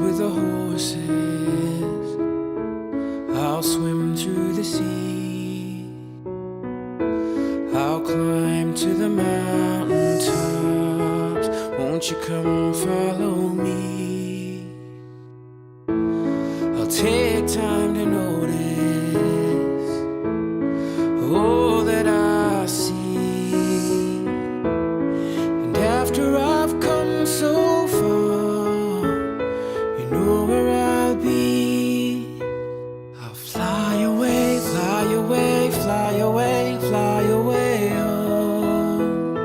with the horses, I'll swim through the sea, I'll climb to the mountain tops. Won't you come follow me? I'll take time to notice all that I see, and after I've come so far, you know where I'll be. I'll fly away, fly away, fly away, fly away home.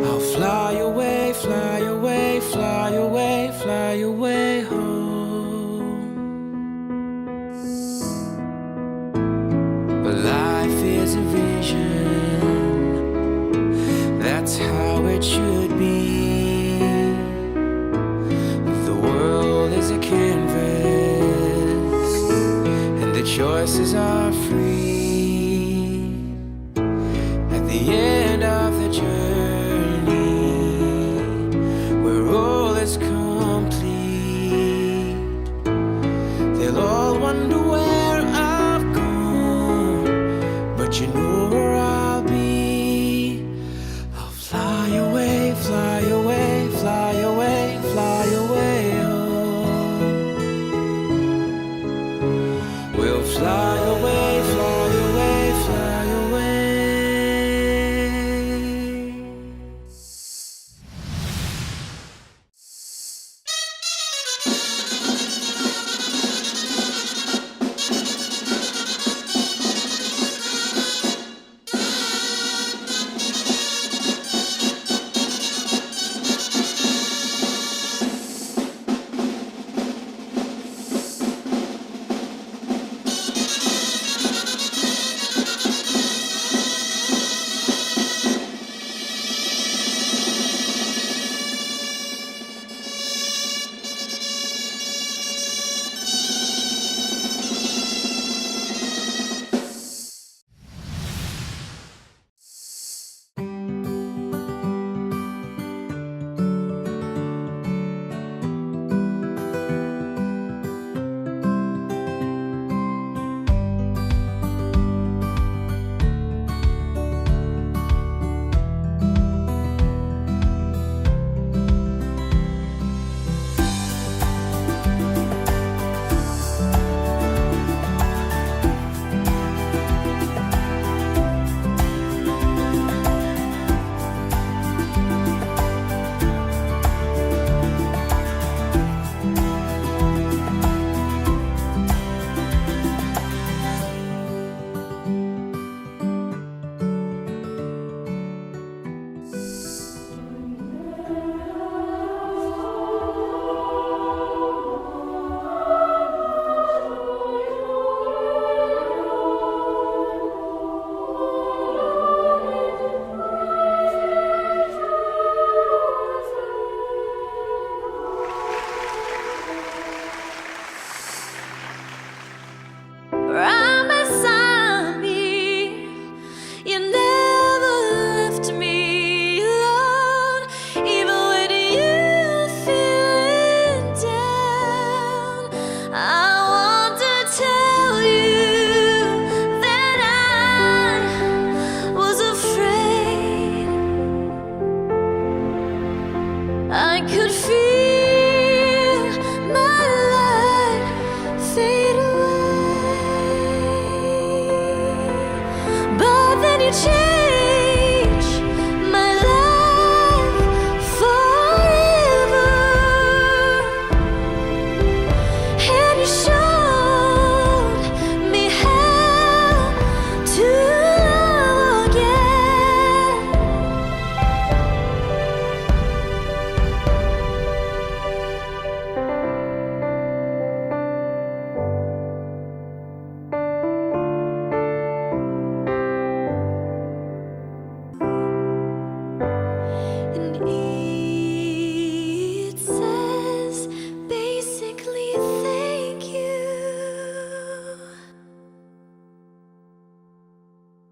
I'll fly away, fly away, fly away, fly away home. But life is a vision, that's how it should be. The world is a canvas, and the choices are free. At the end of the journey, where all is complete, they'll all wonder where I've gone, but you know where I'll be. I'll fly away, fly away, fly away, fly away home. We'll fly away, fly away, fly away. I'm a zombie. You never left me alone, even when you're feeling down. I want to tell you that I was afraid. I could feel my light fade away. But then you changed.